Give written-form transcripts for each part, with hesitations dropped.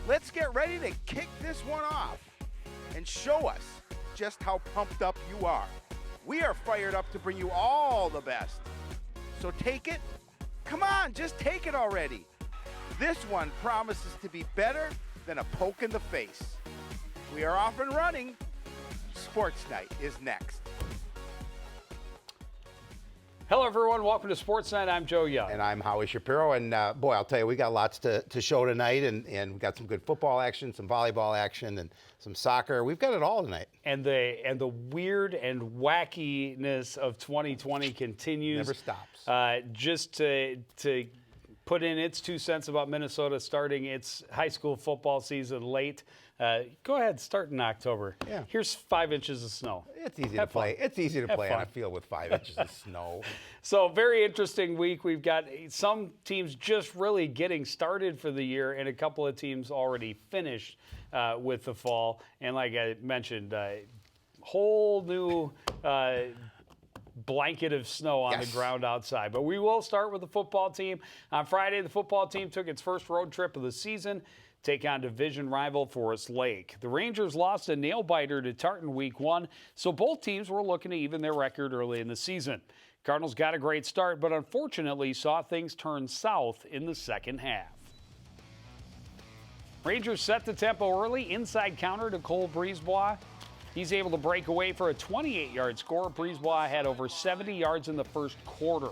Let's get ready to kick this one off and show us just how pumped up you are. We are fired up to bring you all the best. So take it. Come on, just take it already. This one promises to be better than a poke in the face. We are off and running. Sports Night is next. Hello, everyone. Welcome to Sports Night. I'm Joe Young. And I'm Howie Shapiro. And boy, I'll tell you, we got lots to show tonight. And we got some good football action, some volleyball action, and some soccer. We've got it all tonight. And the weird and wackiness of 2020 continues. Never stops. Just to put in its 2 cents about Minnesota starting its high school football season late. Go ahead, start in October. Yeah. Here's 5 inches of snow. It's easy to play. It's easy to play on a field with 5 inches of snow. So very interesting week. We've got some teams just really getting started for the year, and a couple of teams already finished with the fall. And like I mentioned, whole new blanket of snow on the ground outside. But we will start with the football team. On Friday, the football team took its first road trip of the season, take on division rival Forest Lake. The Rangers lost a nail-biter to Tartan week 1, so both teams were looking to even their record early in the season. Cardinals got a great start, but unfortunately saw things turn south in the second half. Rangers set the tempo early, inside counter to Cole Brisebois. He's able to break away for a 28-yard score. Brisebois had over 70 yards in the first quarter.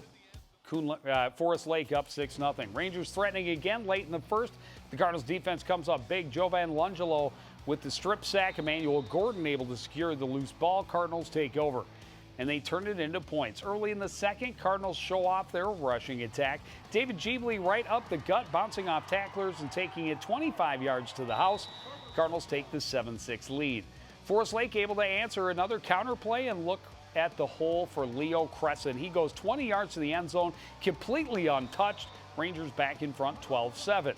Forest Lake up 6-0. Rangers threatening again late in the first. The Cardinals defense comes up big. Jovan Lungelo with the strip sack. Emmanuel Gordon able to secure the loose ball. Cardinals take over, and they turn it into points. Early in the second, Cardinals show off their rushing attack. David Jeebley right up the gut, bouncing off tacklers and taking it 25 yards to the house. Cardinals take the 7-6 lead. Forest Lake able to answer another counter play and look at the hole for Leo Crescent. He goes 20 yards to the end zone, completely untouched. Rangers back in front 12-7.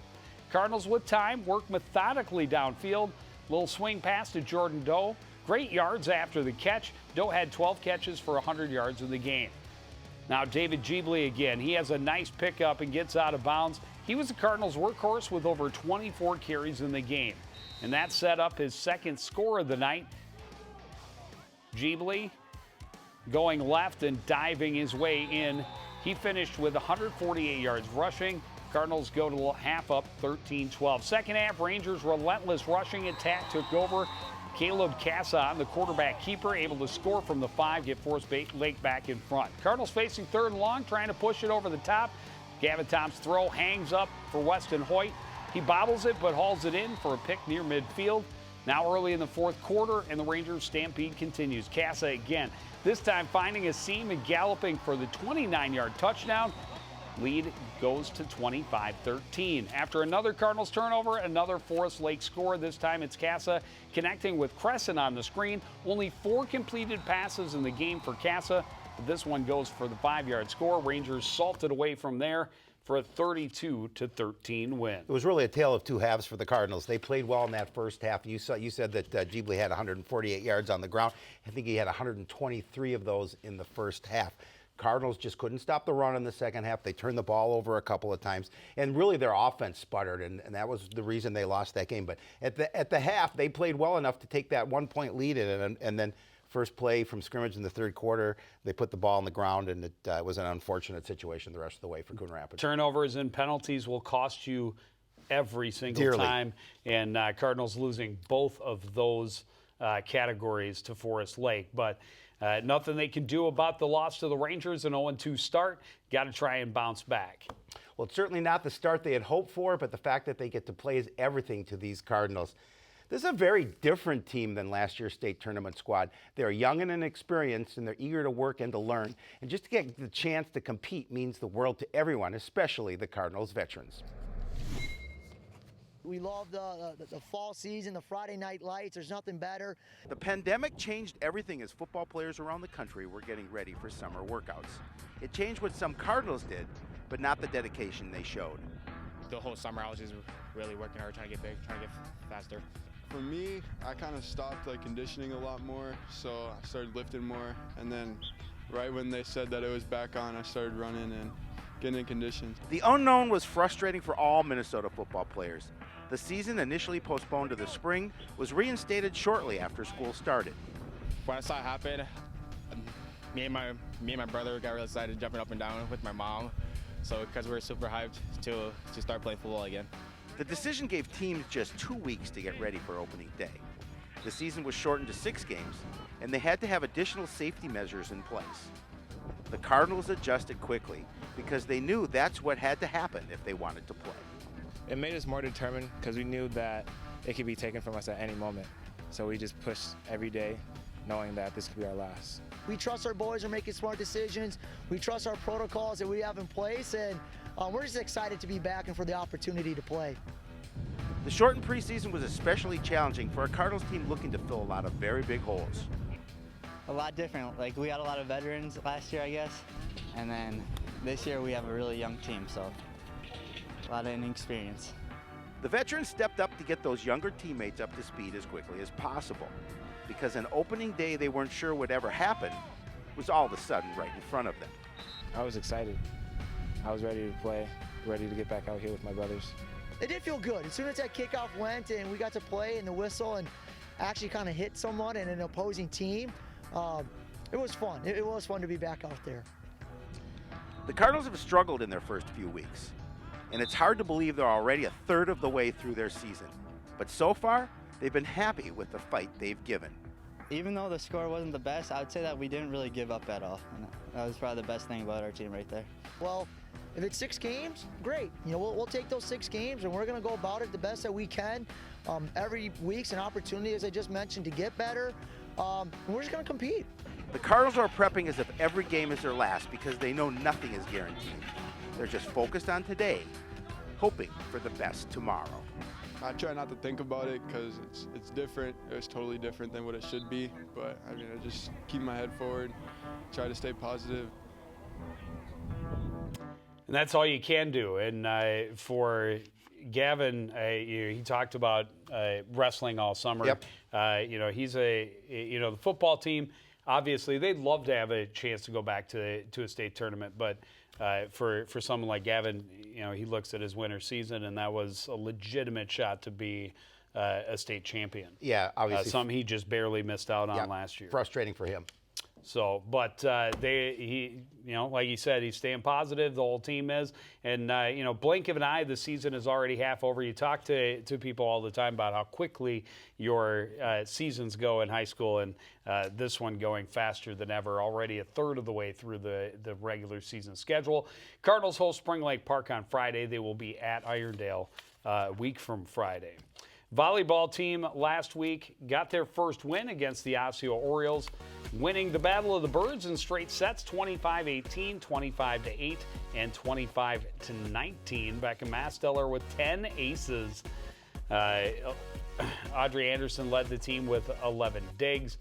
Cardinals with time work methodically downfield. Little swing pass to Jordan Doe. Great yards after the catch. Doe had 12 catches for 100 yards in the game. Now David Jeebley again. He has a nice pickup and gets out of bounds. He was the Cardinals' workhorse with over 24 carries in the game. And that set up his second score of the night. Jeebley going left and diving his way in. He finished with 148 yards rushing. Cardinals go to half up 13-12. Second half, Rangers' relentless rushing attack took over. Caleb Casson, the quarterback keeper, able to score from the 5, get Forest Lake back in front. Cardinals facing 3rd and long, trying to push it over the top. Gavin Tom's throw hangs up for Weston Hoyt. He bobbles it but hauls it in for a pick near midfield. Now early in the 4th quarter, and the Rangers stampede continues. Casa again, this time finding a seam and galloping for the 29-yard touchdown. Lead goes to 25-13. After another Cardinals turnover, another Forest Lake score. This time it's Casa connecting with Crescent on the screen. Only 4 completed passes in the game for Casa. This one goes for the 5-yard score. Rangers salted away from there for a 32-13 win. It was really a tale of two halves for the Cardinals. They played well in that first half. You said that Jeebley had 148 yards on the ground. I think he had 123 of those in the first half. Cardinals just couldn't stop the run in the second half. They turned the ball over a couple of times, and really their offense sputtered, and that was the reason they lost that game. But at the half, they played well enough to take that 1-point lead and then first play from scrimmage in the 3rd quarter, they put the ball on the ground, and it was an unfortunate situation the rest of the way for Coon Rapids. Turnovers and penalties will cost you every single dearly time, and Cardinals losing both of those categories to Forest Lake. But nothing they can do about the loss to the Rangers, an 0-2 start. Got to try and bounce back. Well, it's certainly not the start they had hoped for, but the fact that they get to play is everything to these Cardinals. This is a very different team than last year's state tournament squad. They're young and inexperienced, and they're eager to work and to learn. And just to get the chance to compete means the world to everyone, especially the Cardinals veterans. We love the fall season, the Friday night lights. There's nothing better. The pandemic changed everything as football players around the country were getting ready for summer workouts. It changed what some Cardinals did, but not the dedication they showed. The whole summer I was just really working hard, trying to get big, trying to get faster. For me, I kind of stopped conditioning a lot more, so I started lifting more, and then right when they said that it was back on, I started running and getting in condition. The unknown was frustrating for all Minnesota football players. The season, initially postponed to the spring, was reinstated shortly after school started. When I saw it happen, me and my brother got really excited, jumping up and down with my mom. So because we were super hyped to start playing football again. The decision gave teams just 2 weeks to get ready for opening day. The season was shortened to 6 games, and they had to have additional safety measures in place. The Cardinals adjusted quickly because they knew that's what had to happen if they wanted to play. It made us more determined because we knew that it could be taken from us at any moment. So we just pushed every day, knowing that this could be our last. We trust our boys are making smart decisions. We trust our protocols that we have in place, and we're just excited to be back and for the opportunity to play. The shortened preseason was especially challenging for a Cardinals team looking to fill a lot of very big holes. A lot different. Like, we had a lot of veterans last year, I guess, and then this year we have a really young team, so a lot of inexperience. The veterans stepped up to get those younger teammates up to speed as quickly as possible, because an opening day they weren't sure would ever happen was all of a sudden right in front of them. I was excited. I was ready to play, ready to get back out here with my brothers. It did feel good. As soon as that kickoff went and we got to play in the whistle and actually kind of hit someone and an opposing team, it was fun. It was fun to be back out there. The Cardinals have struggled in their first few weeks, and it's hard to believe they're already a third of the way through their season. But so far, they've been happy with the fight they've given. Even though the score wasn't the best, I would say that we didn't really give up at all. And that was probably the best thing about our team right there. Well, if it's 6 games, great. You know, we'll take those 6 games and we're going to go about it the best that we can. Every week's an opportunity, as I just mentioned, to get better. And we're just going to compete. The Cardinals are prepping as if every game is their last because they know nothing is guaranteed. They're just focused on today, hoping for the best tomorrow. I try not to think about it because it's different. It's totally different than what it should be. But I mean, I just keep my head forward, try to stay positive. And that's all you can do. And for Gavin, he talked about wrestling all summer. Yep. He's the football team, obviously, they'd love to have a chance to go back to a state tournament. But for someone like Gavin, he looks at his winter season, and that was a legitimate shot to be a state champion. Yeah, obviously. Something he just barely missed out on last year. Frustrating for him. So, but like you said, he's staying positive. The whole team is, and blink of an eye, the season is already half over. You talk to people all the time about how quickly your seasons go in high school, and this one going faster than ever. Already a third of the way through the regular season schedule. Cardinals host Spring Lake Park on Friday. They will be at Irondale a week from Friday. Volleyball team last week got their first win against the Osseo Orioles, winning the Battle of the Birds in straight sets, 25-18, 25-8, and 25-19. Becca Masteller with 10 aces. Audrey Anderson led the team with 11 digs.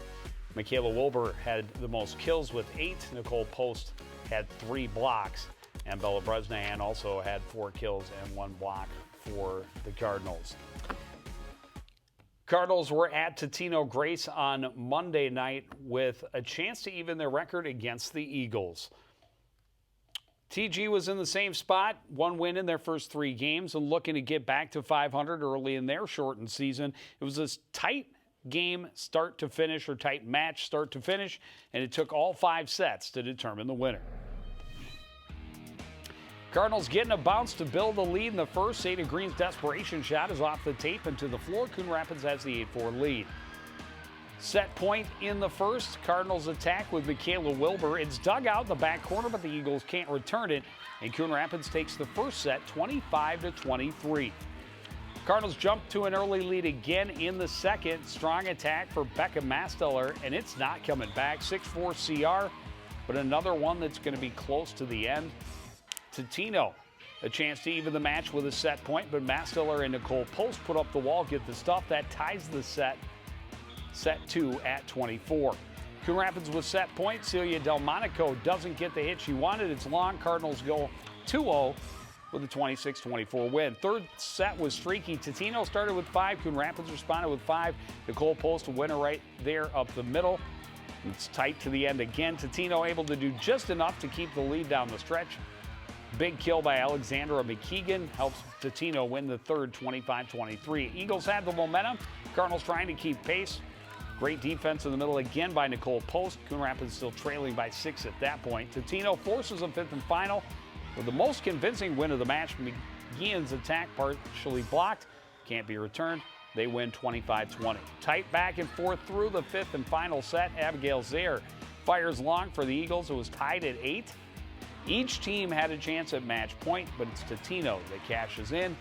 Michaela Wilbur had the most kills with 8. Nicole Post had 3 blocks. And Bella Bresnahan also had 4 kills and 1 block for the Cardinals. Cardinals were at Totino Grace on Monday night with a chance to even their record against the Eagles. TG was in the same spot, 1 win in their first 3 games and looking to get back to 500 early in their shortened season. It was a tight game start to finish, or tight match start to finish, and it took all 5 sets to determine the winner. Cardinals getting a bounce to build the lead in the first. Ada Green's desperation shot is off the tape and to the floor. Coon Rapids has the 8-4 lead. Set point in the first. Cardinals attack with Michaela Wilbur. It's dug out in the back corner, but the Eagles can't return it. And Coon Rapids takes the first set 25-23. Cardinals jump to an early lead again in the second. Strong attack for Becca Masteller, and it's not coming back. 6-4 CR, but another one that's going to be close to the end. Totino, a chance to even the match with a set point, but Masteller and Nicole Post put up the wall, get the stuff. That ties the set 2 at 24. Coon Rapids with set point. Celia Delmonico doesn't get the hit she wanted. It's long. Cardinals go 2-0 with a 26-24 win. Third set was streaky. Totino started with 5. Coon Rapids responded with 5. Nicole Post, a winner right there up the middle. It's tight to the end again. Totino able to do just enough to keep the lead down the stretch. Big kill by Alexandra McKeegan helps Totino win the third 25-23. Eagles had the momentum. Cardinals trying to keep pace. Great defense in the middle again by Nicole Post. Coon Rapids still trailing by 6 at that point. Totino forces a fifth and final with the most convincing win of the match. McGeehan's attack partially blocked. Can't be returned. They win 25-20. Tight back and forth through the fifth and final set. Abigail Zaire fires long for the Eagles. It was tied at 8. Each team had a chance at match point, but it's Totino that cashes in.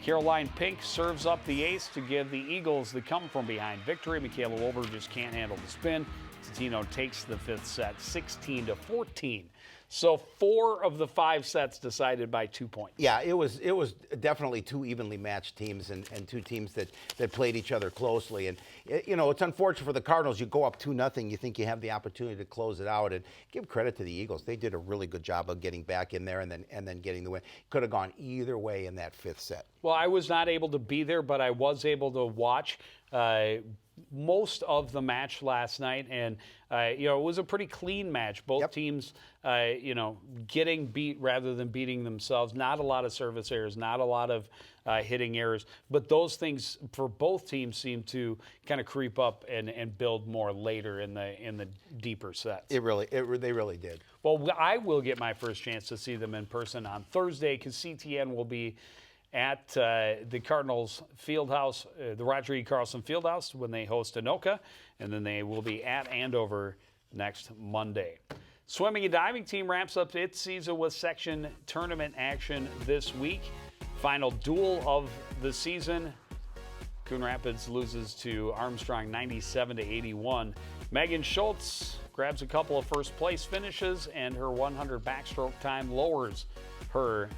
Caroline Pink serves up the ace to give the Eagles the come-from-behind victory. Michaela Wolver just can't handle the spin. Totino takes the fifth set, 16-14. So 4 of the 5 sets decided by 2 points. Yeah, it was definitely 2 evenly matched teams and 2 teams that played each other closely. And it's unfortunate for the Cardinals. You go up 2-0, you think you have the opportunity to close it out. And give credit to the Eagles; they did a really good job of getting back in there and then getting the win. Could have gone either way in that 5th set. Well, I was not able to be there, but I was able to watch most of the match last night, and it was a pretty clean match. Both teams, getting beat rather than beating themselves. Not a lot of service errors, not a lot of hitting errors, but those things for both teams seem to kind of creep up and build more later in the deeper sets. They really did. Well, I will get my first chance to see them in person on Thursday because CTN will be at the Cardinals Fieldhouse, the Roger E. Carlson Fieldhouse, when they host Anoka, and then they will be at Andover next Monday. Swimming and diving team wraps up its season with section tournament action this week. Final duel of the season. Coon Rapids loses to Armstrong 97-81. Megan Schultz grabs a couple of first place finishes, and her 100 backstroke time lowers her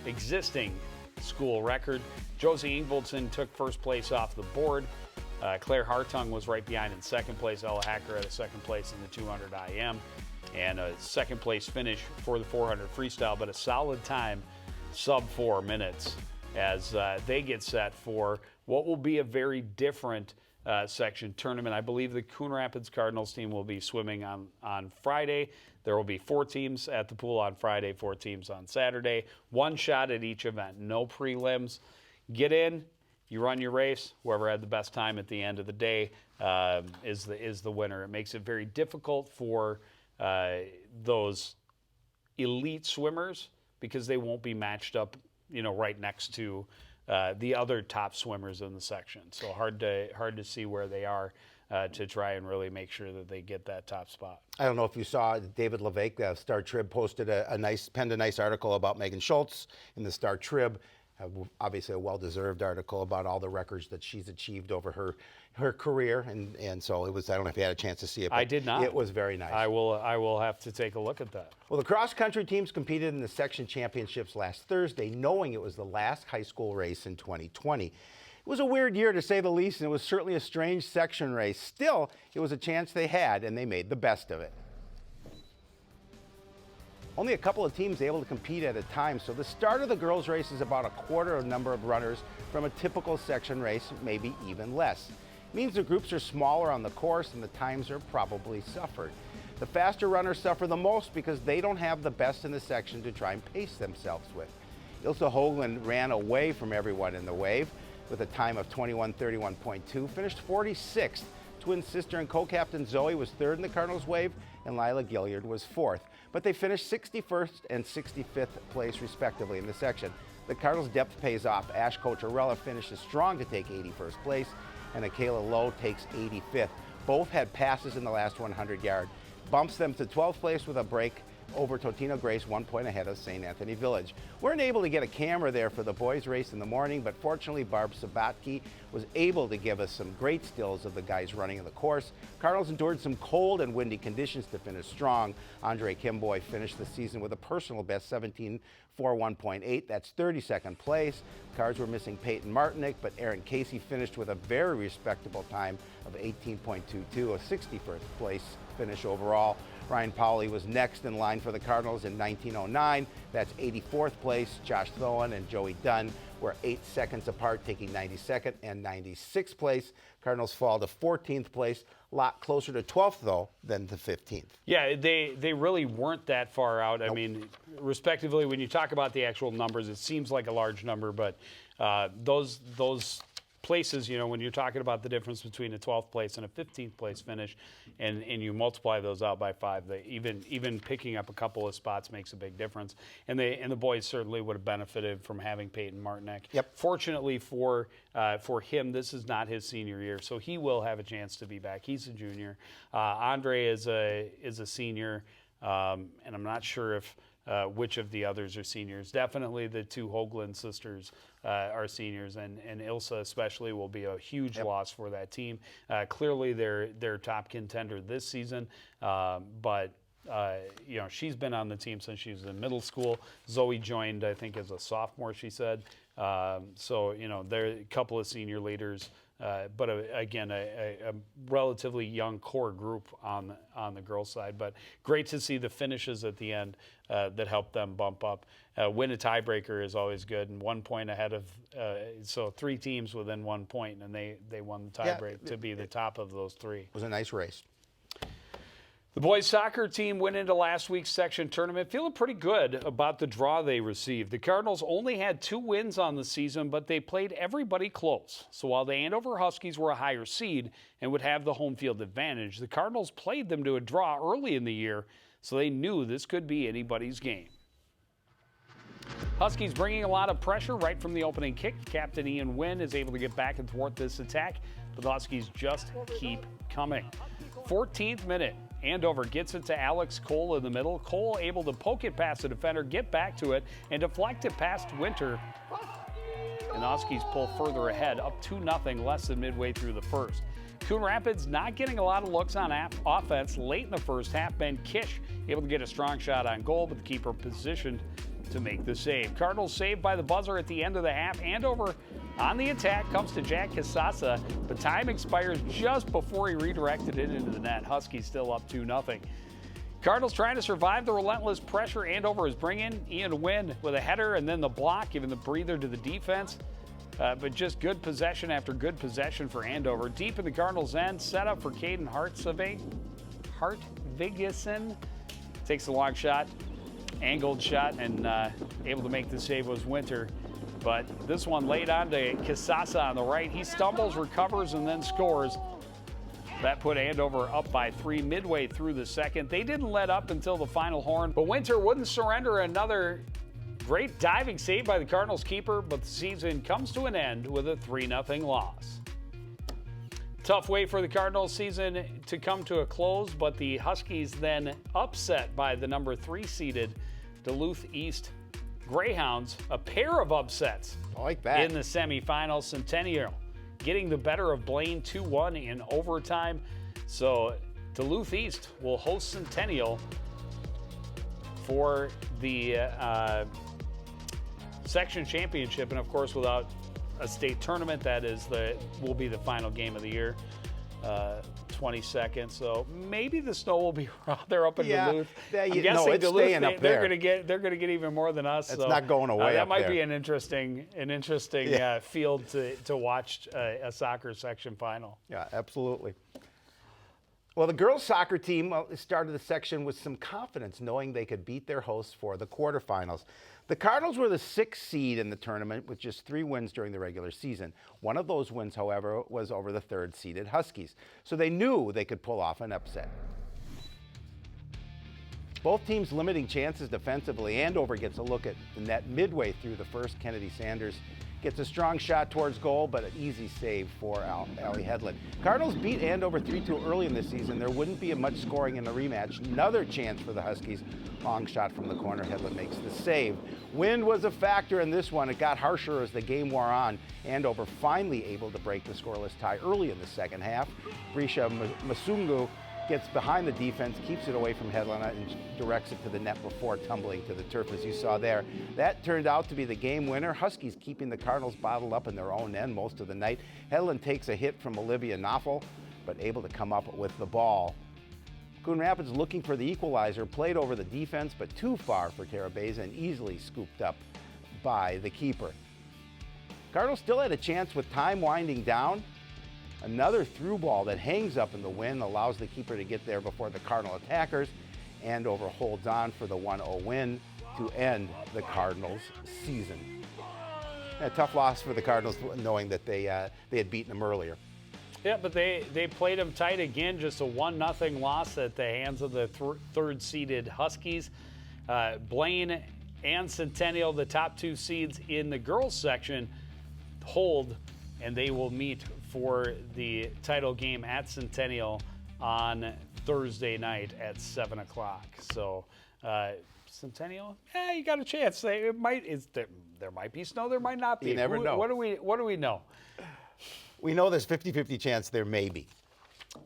existing school record. Josie Ingvoldson took first place off the board. Claire Hartung was right behind in second place. Ella Hacker at a second place in the 200 IM. And a second place finish for the 400 freestyle, but a solid time, sub 4 minutes, as they get set for what will be a very different section tournament. I believe the Coon Rapids Cardinals team will be swimming on Friday. There will be 4 teams at the pool on Friday, 4 teams on Saturday. 1 shot at each event, no prelims. Get in, you run your race. Whoever had the best time at the end of the day is the winner. It makes it very difficult for those elite swimmers because they won't be matched up, right next to the other top swimmers in the section. So hard to see where they are to try and really make sure that they get that top spot. I don't know if you saw David LeVake, Star Trib, posted penned a nice article about Megan Schultz in the Star Trib. Obviously a well-deserved article about all the records that she's achieved over her career, and so it was. I don't know if you had a chance to see it. But I did not. It was very nice. I will have to take a look at that. Well, the cross-country teams competed in the section championships last Thursday, knowing it was the last high school race in 2020. It was a weird year, to say the least, and it was certainly a strange section race. Still, it was a chance they had, and they made the best of it. Only a couple of teams able to compete at a time, so the start of the girls' race is about a quarter of the number of runners from a typical section race, maybe even less. It means the groups are smaller on the course, and the times are probably suffered. The faster runners suffer the most because they don't have the best in the section to try and pace themselves with. Ilse Hoagland ran away from everyone in the wave with a time of 21:31.2, finished 46th. Twin sister and co-captain Zoe was 3rd in the Cardinals wave, and Lila Gilliard was 4th. But they finished 61st and 65th place respectively in the section. The Cardinals' depth pays off. Ash Cotarella finishes strong to take 81st place, and Akela Lowe takes 85th. Both had passes in the last 100 yard. Bumps them to 12th place with a break over Totino Grace, 1 point ahead of St. Anthony Village. Weren't able to get a camera there for the boys' race in the morning, but fortunately Barb Sabatke was able to give us some great stills of the guys running in the course. Cardinals endured some cold and windy conditions to finish strong. Andre Kimboy finished the season with a personal best 17:41.8. That's 32nd place. Cards were missing Peyton Martinick, but Aaron Casey finished with a very respectable time of 18.22, a 61st place finish overall. Ryan Powley was next in line for the Cardinals in 1909. That's 84th place. Josh Thoen and Joey Dunn were 8 seconds apart, taking 92nd and 96th place. Cardinals fall to 14th place, a lot closer to 12th, though, than to 15th. Yeah, they really weren't that far out. Nope. I mean, respectively, when you talk about the actual numbers, it seems like a large number, but those places, you know, when you're talking about the difference between a 12th place and a 15th place finish, and you multiply those out by 5, even picking up a couple of spots makes a big difference. And the boys certainly would have benefited from having Peyton Martinek. Yep. Fortunately for him, this is not his senior year, so he will have a chance to be back. He's a junior. Andre is a senior, and I'm not sure if which of the others are seniors. Definitely the 2 Hoagland sisters are seniors, and Ilsa especially will be a huge loss for that team. Clearly they're top contender this season, but you know, she's been on the team since she was in middle school. Zoe joined, I think, as a sophomore, she said. So, you know, there are a couple of senior leaders, but again, a relatively young core group on the girls' side. But great to see the finishes at the end that helped them bump up. Win a tiebreaker is always good, and 1 point ahead of, so 3 teams within 1 point, and they won the tiebreak to be the top of those 3. It was a nice race. The boys soccer team went into last week's section tournament feeling pretty good about the draw they received. The Cardinals only had 2 wins on the season, but they played everybody close. So while the Andover Huskies were a higher seed and would have the home field advantage, the Cardinals played them to a draw early in the year, so they knew this could be anybody's game. Huskies bringing a lot of pressure right from the opening kick. Captain Ian Wynn is able to get back and thwart this attack, but the Huskies just keep coming. 14th minute. Andover gets it to Alex Cole in the middle. Cole able to poke it past the defender, get back to it, and deflect it past Winter. And the Huskies pull further ahead, up 2-0, less than midway through the first. Coon Rapids not getting a lot of looks on offense late in the first half. Ben Kish able to get a strong shot on goal, but the keeper positioned to make the save. Cardinals saved by the buzzer at the end of the half. Andover on the attack comes to Jack Casasa, but time expires just before he redirected it into the net. Huskies still up 2-0. Cardinals trying to survive the relentless pressure Andover is bringing. Ian Wynn with a header and then the block, giving the breather to the defense. But just good possession after good possession for Andover. Deep in the Cardinals' end, set up for Caden Hartvigason. Takes a long shot, angled shot, and able to make the save was Winter. But this one laid on to Casasa on the right. He stumbles, recovers, and then scores. That put Andover up by 3 midway through the second. They didn't let up until the final horn, but Winter wouldn't surrender. Another great diving save by the Cardinals keeper, but the season comes to an end with a 3-0 loss. Tough way for the Cardinals season to come to a close, but the Huskies then upset by the number 3 seeded Duluth East Greyhounds, a pair of upsets I like that. in the semifinals. Centennial getting the better of Blaine 2-1 in overtime. So Duluth East will host Centennial for the section championship, and of course without a state tournament, that will be the final game of the year. 22nd, so maybe the snow will be there up in Duluth. Yeah, I'm guessing it's Duluth, staying up there. They're gonna get even more than us. It's so, not going away. That up might there. be an interesting field to watch a soccer section final. Yeah, absolutely. Well, the girls' soccer team started the section with some confidence, knowing they could beat their hosts for the quarterfinals. The Cardinals were the 6th seed in the tournament with just 3 wins during the regular season. One of those wins, however, was over the 3rd-seeded Huskies, so they knew they could pull off an upset. Both teams limiting chances defensively. Andover gets a look at the net midway through the first. Kennedy Sanders gets a strong shot towards goal, but an easy save for Allie Hedlund. Cardinals beat Andover 3-2 early in the season. There wouldn't be much scoring in the rematch. Another chance for the Huskies. Long shot from the corner. Hedlund makes the save. Wind was a factor in this one. It got harsher as the game wore on. Andover finally able to break the scoreless tie early in the second half. Brisha Masungu gets behind the defense, keeps it away from Hedlund, and directs it to the net before tumbling to the turf, as you saw there. That turned out to be the game winner. Huskies keeping the Cardinals bottled up in their own end most of the night. Hedlund takes a hit from Olivia Knoffel, but able to come up with the ball. Coon Rapids looking for the equalizer, played over the defense, but too far for Terabeza and easily scooped up by the keeper. Cardinals still had a chance with time winding down. Another through ball that hangs up in the wind allows the keeper to get there before the Cardinal attackers. Andover holds on for the 1-0 win to end the Cardinals' season. A tough loss for the Cardinals, knowing that they had beaten them earlier. Yeah, but they played them tight again, just a 1-0 loss at the hands of the third-seeded Huskies. Blaine and Centennial, the top 2 seeds in the girls section, hold, and they will meet for the title game at Centennial on Thursday night at 7 o'clock. So Centennial, you got a chance. There might be snow, there might not be. You never know. What do we know? We know there's 50-50 chance there may be.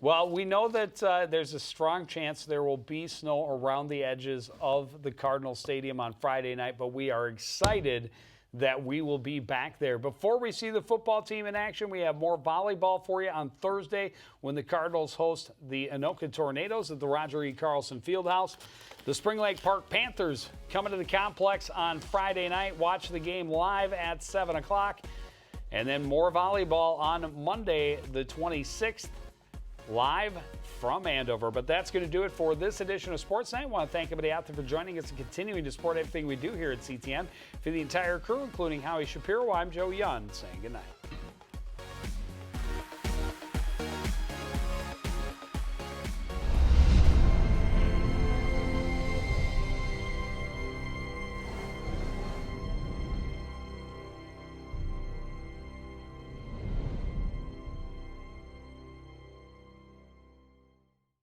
Well, we know that there's a strong chance there will be snow around the edges of the Cardinal Stadium on Friday night, but we are excited that we will be back there. Before we see the football team in action, we have more volleyball for you on Thursday when the Cardinals host the Anoka Tornadoes at the Roger E. Carlson Fieldhouse. The Spring Lake Park Panthers coming to the complex on Friday night. Watch the game live at 7 o'clock. And then more volleyball on Monday, the 26th, live from Andover. But that's going to do it for this edition of Sportsnight. I want to thank everybody out there for joining us and continuing to support everything we do here at CTN. For the entire crew, including Howie Shapiro, I'm Joe Young, saying goodnight.